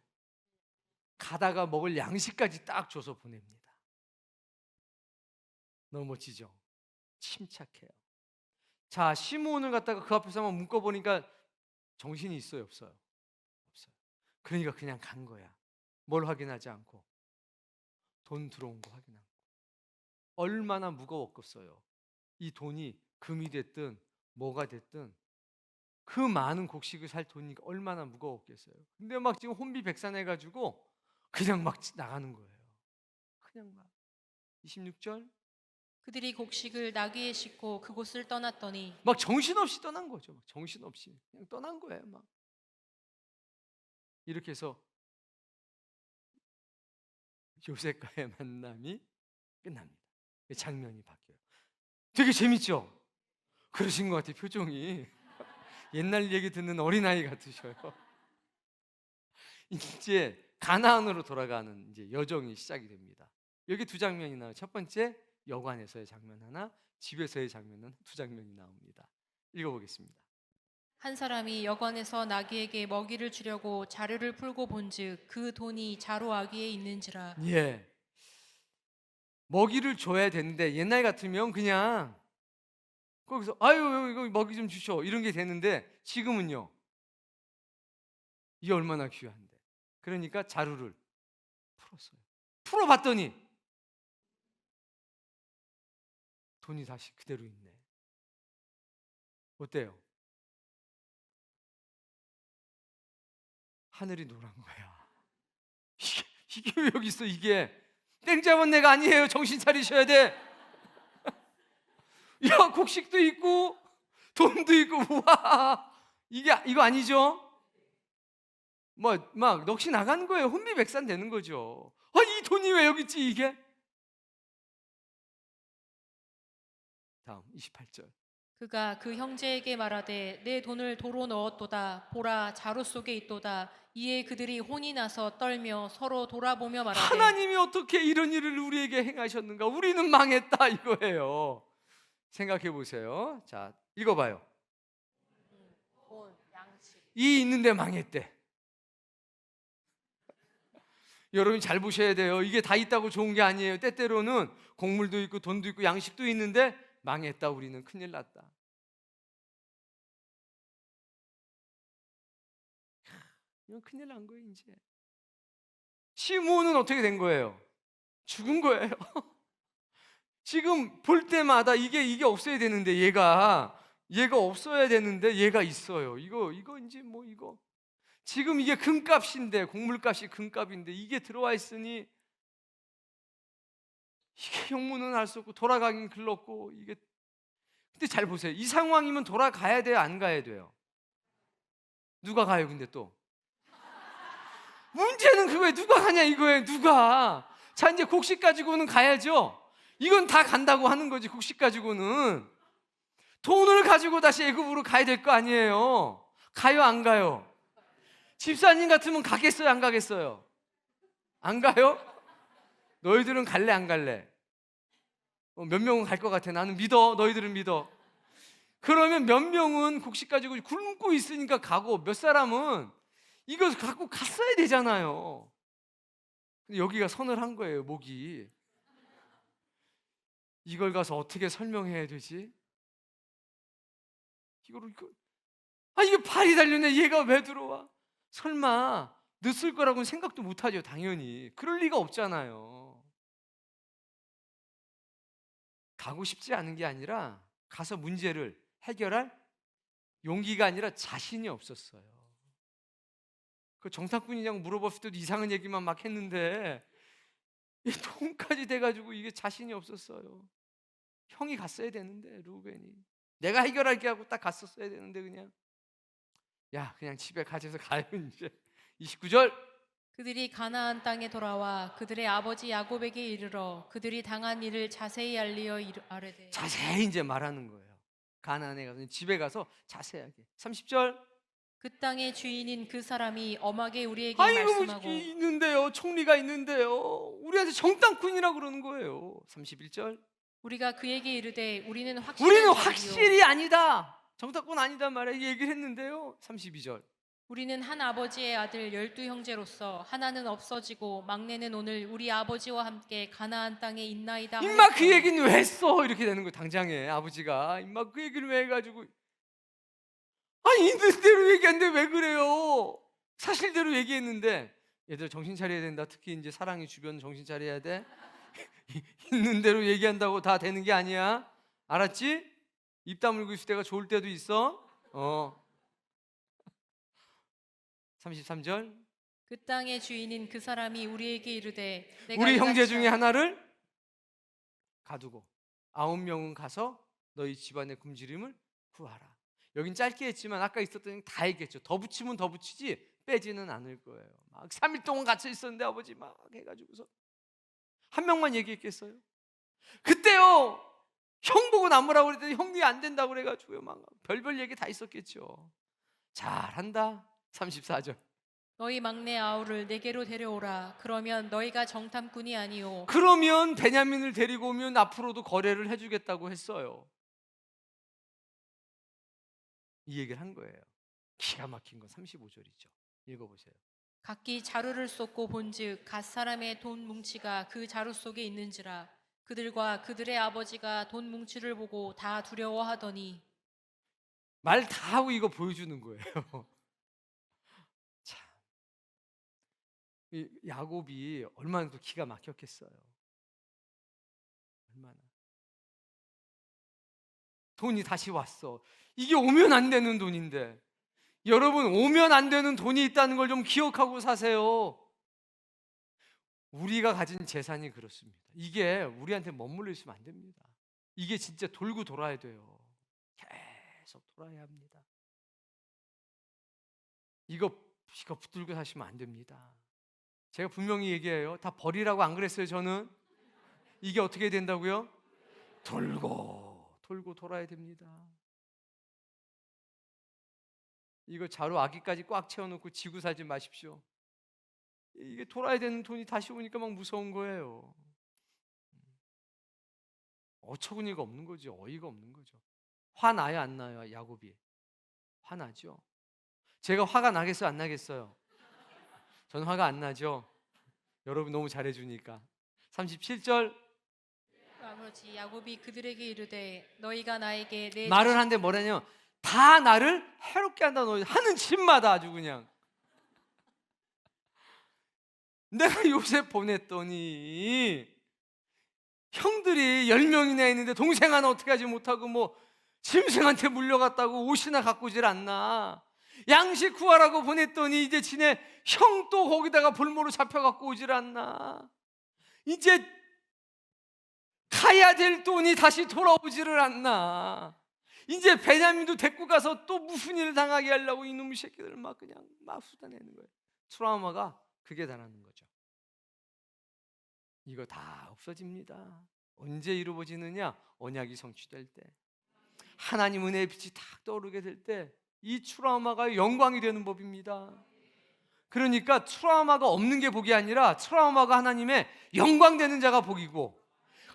가다가 먹을 양식까지 딱 줘서 보냅니다. 너무 멋지죠? 침착해요. 자, 시므온을 갖다가 그 앞에서 한번 묶어보니까 정신이 있어요, 없어요? 없어요. 그러니까 그냥 간 거야. 뭘 확인하지 않고 돈 들어온 거 확인하고. 얼마나 무거웠겠어요. 이 돈이 금이 됐든 뭐가 됐든 그 많은 곡식을 살 돈이 얼마나 무거웠겠어요. 근데 막 지금 혼비백산해가지고 그냥 막 나가는 거예요. 그냥 막. 26절 그들이 곡식을 나귀에 싣고 그곳을 떠났더니 막 정신없이 떠난 거죠. 막 정신없이 그냥 떠난 거예요. 막 이렇게 해서 요셉과의 만남이 끝납니다. 장면이 바뀌어요. 되게 재밌죠? 그러신 것 같아요. 표정이 옛날 얘기 듣는 어린아이 같으셔요. 이제 가나안으로 돌아가는 이제 여정이 시작이 됩니다. 여기 두 장면이 나와요. 첫 번째 여관에서의 장면 하나, 집에서의 장면은 두 장면이 나옵니다. 읽어보겠습니다. 한 사람이 여관에서 나귀에게 먹이를 주려고 자루를 풀고 본즉 그 돈이 자루 아귀에 있는지라. 예, 먹이를 줘야 되는데 옛날 같으면 그냥 거기서 아유 이거 먹이 좀 주셔 이런 게 되는데 지금은요 이게 얼마나 귀한데. 그러니까 자루를 풀었어요. 풀어봤더니 돈이 다시 그대로 있네. 어때요? 하늘이 노란 거야. 이게 왜 여기 있어? 이게 땡 잡은 내가 아니에요. 정신 차리셔야 돼. 야, 곡식도 있고 돈도 있고 우와 이거 아니죠? 뭐 막 넋이 나간 거예요. 혼미백산 되는 거죠. 이 돈이 왜 여기 있지 이게? 다음 28절. 그가 그 형제에게 말하되 내 돈을 도로 넣었도다. 보라 자루 속에 있도다. 이에 그들이 혼이 나서 떨며 서로 돌아보며 말하되 하나님이 어떻게 이런 일을 우리에게 행하셨는가? 우리는 망했다 이거예요. 생각해 보세요. 자, 읽어봐요. 돈, 양식. 이 있는데 망했대. 여러분 잘 보셔야 돼요. 이게 다 있다고 좋은 게 아니에요. 때때로는 곡물도 있고 돈도 있고 양식도 있는데 망했다. 우리는 큰일 났다. 이건 큰일 난 거예요. 이제 시므온은 어떻게 된 거예요? 죽은 거예요. 지금 볼 때마다 이게 없어야 되는데 얘가 없어야 되는데 얘가 있어요. 이거 이제 뭐 이거 지금 이게 금값인데 곡물값이 금값인데 이게 들어와 있으니 이게 형무는 할 수 없고 돌아가긴 글렀고 이게. 근데 잘 보세요. 이 상황이면 돌아가야 돼요, 안 가야 돼요? 누가 가요? 근데 또 문제는 그거예요. 누가 가냐 이거예요. 누가. 자, 이제 곡식 가지고는 가야죠. 이건 다 간다고 하는 거지. 곡식 가지고는 돈을 가지고 다시 애굽으로 가야 될 거 아니에요. 가요, 안 가요? 집사님 같으면 가겠어요, 안 가겠어요? 안 가요? 너희들은 갈래, 안 갈래? 몇 명은 갈 것 같아. 나는 믿어. 너희들은 믿어. 그러면 몇 명은 곡식 가지고 굶고 있으니까 가고 몇 사람은 이거 갖고 갔어야 되잖아요. 근데 여기가 선을 한 거예요, 목이. 이걸 가서 어떻게 설명해야 되지? 이게 발이 달렸네. 얘가 왜 들어와? 설마 늦을 거라고는 생각도 못하죠. 당연히 그럴 리가 없잖아요. 가고 싶지 않은 게 아니라 가서 문제를 해결할 용기가 아니라 자신이 없었어요. 그 정탐꾼이냐고 물어봤을 때도 이상한 얘기만 막 했는데 이 돈까지 돼가지고 이게 자신이 없었어요. 형이 갔어야 되는데 루벤이 내가 해결할게 하고 딱 갔었어야 되는데 그냥 집에 가져서 가요. 이제 29절. 그들이 가나안 땅에 돌아와 그들의 아버지 야곱에게 이르러 그들이 당한 일을 자세히 알리어 아뢰되 자세히 이제 말하는 거예요. 가나안에 가서 집에 가서 자세하게. 30절. 그 땅의 주인인 그 사람이 엄하게 우리에게 뭐 말씀하고 있는데요. 총리가 있는데요. 우리한테 정탐꾼이라고 그러는 거예요. 31절. 우리가 그에게 이르되 우리는 확실히 아니다. 정탐꾼 아니다 말이야. 이 얘기를 했는데요. 32절. 우리는 한 아버지의 아들 12형제로서 하나는 없어지고 막내는 오늘 우리 아버지와 함께 가나안 땅에 있나이다. 임마 그 얘기는 왜 했어? 이렇게 되는 거예요. 당장에 아버지가 임마 그 얘기를 왜 해가지고 있는 대로 얘기하는데 왜 그래요? 사실대로 얘기했는데 얘들 정신 차려야 된다. 특히 이제 사랑이 주변 정신 차려야 돼. 있는 대로 얘기한다고 다 되는 게 아니야. 알았지? 입 다물고 있을 때가 좋을 때도 있어. 33절. 그 땅의 주인인 그 사람이 우리에게 이르되 우리 형제 이같이 중에 하나를 가두고 9명은 가서 너희 집안의 굶주림을 구하라. 여긴 짧게 했지만 아까 있었던 다 했겠죠. 더 붙이면 더 붙이지 빼지는 않을 거예요. 막 3일 동안 갇혀 있었는데 아버지 막 해가지고서 한 명만 얘기했겠어요? 그때요 형 보고 남으라고 그랬더니 형이 안 된다고 그래가지고요 막 별별 얘기 다 있었겠죠. 잘한다. 34절. 너희 막내 아우를 내게로 데려오라. 그러면 너희가 정탐꾼이 아니요 그러면 베냐민을 데리고 오면 앞으로도 거래를 해주겠다고 했어요. 이 얘기를 한 거예요. 기가 막힌 건 35절이죠. 읽어보세요. 각기 자루를 쏟고 본즉 갓 사람의 돈 뭉치가 그 자루 속에 있는지라. 그들과 그들의 아버지가 돈 뭉치를 보고 다 두려워하더니. 말 다 하고 이거 보여주는 거예요. 참, 이 야곱이 얼마나 또 기가 막혔겠어요. 얼마나. 돈이 다시 왔어. 이게 오면 안 되는 돈인데 여러분 오면 안 되는 돈이 있다는 걸 좀 기억하고 사세요. 우리가 가진 재산이 그렇습니다. 이게 우리한테 머물러 있으면 안 됩니다. 이게 진짜 돌고 돌아야 돼요. 계속 돌아야 합니다. 이거 붙들고 사시면 안 됩니다. 제가 분명히 얘기해요. 다 버리라고 안 그랬어요 저는. 이게 어떻게 된다고요? 돌고 돌아야 됩니다. 이거 자루 아기까지 꽉 채워놓고 지고 살지 마십시오. 이게 돌아야 되는 돈이 다시 오니까 막 무서운 거예요. 어처구니가 없는 거죠. 어이가 없는 거죠. 화나요 안 나요? 야곱이 화나죠. 제가 화가 나겠어요 안 나겠어요? 저는 화가 안 나죠. 여러분 너무 잘해주니까. 37절. 아버지 야곱이 그들에게 이르되 너희가 나에게 내 말을 하는데 뭐라냐, 다 나를 해롭게 한다. 너 하는 짓마다 아주 그냥. 내가 요셉 보냈더니 형들이 10명이나 있는데 동생 하나 어떻게 하지 못하고 뭐 짐승한테 물려갔다고 옷이나 갖고 오질 않나. 양식 구하라고 보냈더니 이제 지네 형 또 거기다가 볼모로 잡혀갖고 오질 않나. 이제 가야 될 돈이 다시 돌아오지를 않나. 이제 베냐민도 데리고 가서 또 무슨 일을 당하게 하려고 이놈의 새끼들 막 그냥 막 쏟아내는 거예요. 트라우마가 그게 다라는 거죠. 이거 다 없어집니다. 언제 이루어지느냐? 언약이 성취될 때, 하나님 은혜의 빛이 탁 떠오르게 될 때 이 트라우마가 영광이 되는 법입니다. 그러니까 트라우마가 없는 게 복이 아니라 트라우마가 하나님의 영광 되는 자가 복이고,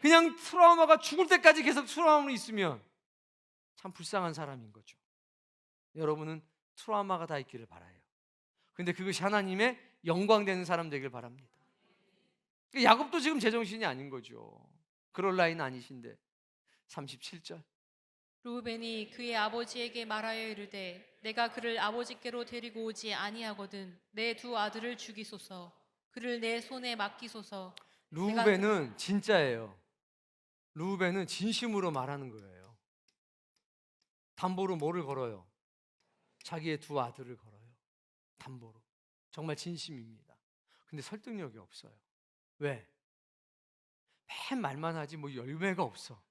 그냥 트라우마가 죽을 때까지 계속 트라우마로 있으면 참 불쌍한 사람인 거죠. 여러분은 트라우마가 다 있기를 바라요. 근데 그것이 하나님의 영광 되는 사람 되길 바랍니다. 야곱도 지금 제정신이 아닌 거죠. 그럴 나이는 아니신데. 37절. 루벤이 그의 아버지에게 말하여 이르되 내가 그를 아버지께로 데리고 오지 아니하거든 내 두 아들을 죽이소서. 그를 내 손에 맡기소서. 루벤은 진짜예요. 루벤은 진심으로 말하는 거예요. 담보로 뭐를 걸어요? 자기의 두 아들을 걸어요. 담보로. 정말 진심입니다. 근데 설득력이 없어요. 왜? 맨 말만 하지 뭐 열매가 없어.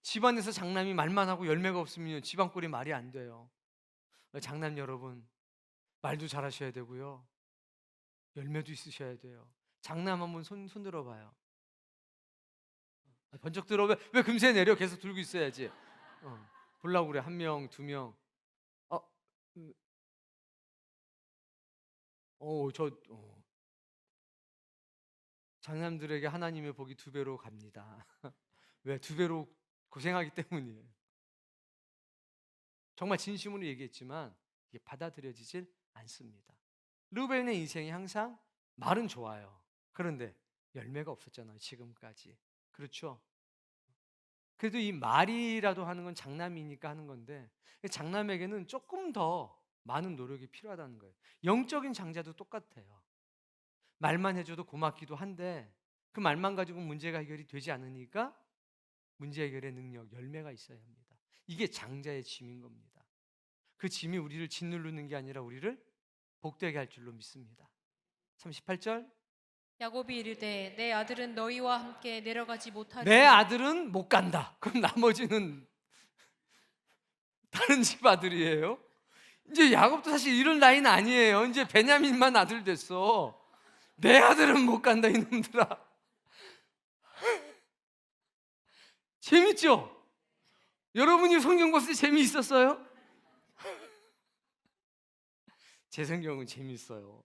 집안에서 장남이 말만 하고 열매가 없으면 집안 꼴이 말이 안 돼요. 장남 여러분, 말도 잘하셔야 되고요, 열매도 있으셔야 돼요. 장남 한번 손 들어봐요. 번쩍 들어. 왜 금세 내려? 계속 들고 있어야지. 보려고 그래. 1명, 2명. 장남들에게 하나님의 복이 2배로 갑니다. 왜? 2배로 고생하기 때문이에요. 정말 진심으로 얘기했지만 이게 받아들여지질 않습니다. 루벤의 인생이 항상 말은 좋아요. 그런데 열매가 없었잖아요, 지금까지. 그렇죠? 그래도 이 말이라도 하는 건 장남이니까 하는 건데, 장남에게는 조금 더 많은 노력이 필요하다는 거예요. 영적인 장자도 똑같아요. 말만 해줘도 고맙기도 한데 그 말만 가지고 문제가 해결이 되지 않으니까 문제 해결의 능력, 열매가 있어야 합니다. 이게 장자의 짐인 겁니다. 그 짐이 우리를 짓누르는 게 아니라 우리를 복되게 할 줄로 믿습니다. 38절, 야곱이 이르되 내 아들은 너희와 함께 내려가지 못하리니 내 아들은 못 간다. 그럼 나머지는 다른 집 아들이에요. 이제 야곱도 사실 이런 나이는 아니에요. 이제 베냐민만 아들 됐어. 내 아들은 못 간다 이놈들아. 재밌죠? 여러분이 성경 봤을 때 재미있었어요? 제 성경은 재밌어요.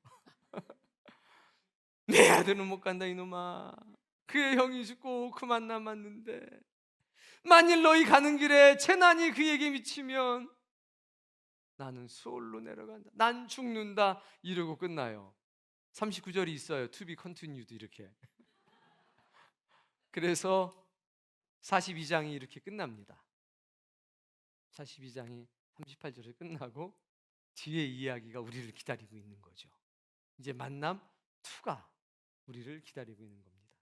내 아들은 못 간다 이놈아. 그의 형이 죽고 그만 남았는데 만일 너희 가는 길에 재난이 그에게 미치면 나는 수올로 내려간다. 난 죽는다. 이러고 끝나요. 39절이 있어요. To be continued 이렇게. 그래서 42장이 이렇게 끝납니다. 42장이 38절에 끝나고 뒤에 이야기가 우리를 기다리고 있는 거죠. 이제 만남 2가 우리를 기다리고 있는 겁니다.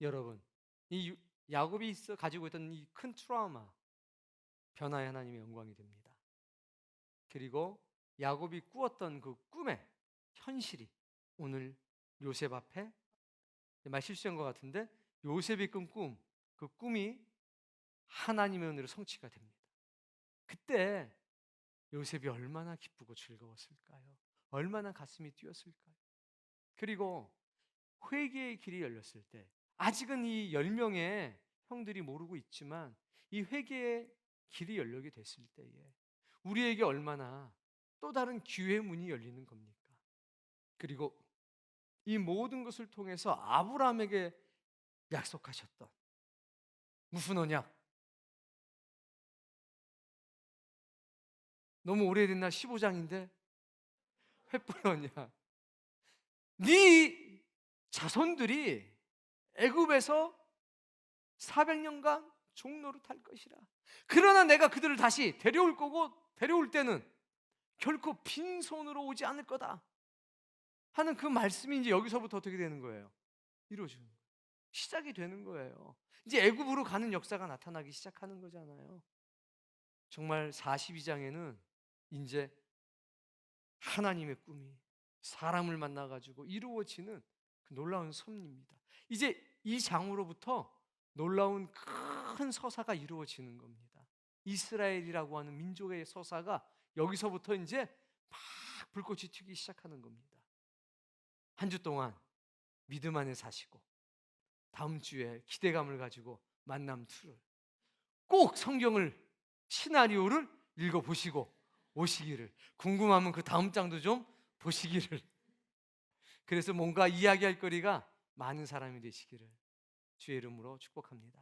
여러분, 이 야곱이 가지고 있던 이 큰 트라우마 변화의 하나님의 영광이 됩니다. 그리고 야곱이 꾸었던 그 꿈의 현실이 오늘 요셉 앞에 말 실수한 것 같은데 요셉이 꾼 꿈, 그 꿈이 하나님의 은혜로 성취가 됩니다. 그때 요셉이 얼마나 기쁘고 즐거웠을까요? 얼마나 가슴이 뛰었을까요? 그리고 회개의 길이 열렸을 때 아직은 이 10명의 형들이 모르고 있지만 이 회개의 길이 열리게 됐을 때에 우리에게 얼마나 또 다른 기회의 문이 열리는 겁니까? 그리고 이 모든 것을 통해서 아브라함에게 약속하셨던 무슨 언약? 너무 오래됐나? 15장인데 횃불 언약. 네 자손들이 애굽에서 400년간 종노릇 할 것이라. 그러나 내가 그들을 다시 데려올 거고 데려올 때는 결코 빈손으로 오지 않을 거다 하는 그 말씀이 이제 여기서부터 어떻게 되는 거예요? 이루어지는 거예요. 시작이 되는 거예요. 이제 애굽으로 가는 역사가 나타나기 시작하는 거잖아요. 정말 42장에는 이제 하나님의 꿈이 사람을 만나가지고 이루어지는 그 놀라운 섭리입니다. 이제 이 장으로부터 놀라운 큰 서사가 이루어지는 겁니다. 이스라엘이라고 하는 민족의 서사가 여기서부터 이제 막 불꽃이 튀기 시작하는 겁니다. 한 주 동안 믿음 안에 사시고 다음 주에 기대감을 가지고 만남 2를 꼭 성경을 시나리오를 읽어보시고 오시기를, 궁금하면 그 다음 장도 좀 보시기를, 그래서 뭔가 이야기할 거리가 많은 사람이 되시기를 주의 이름으로 축복합니다.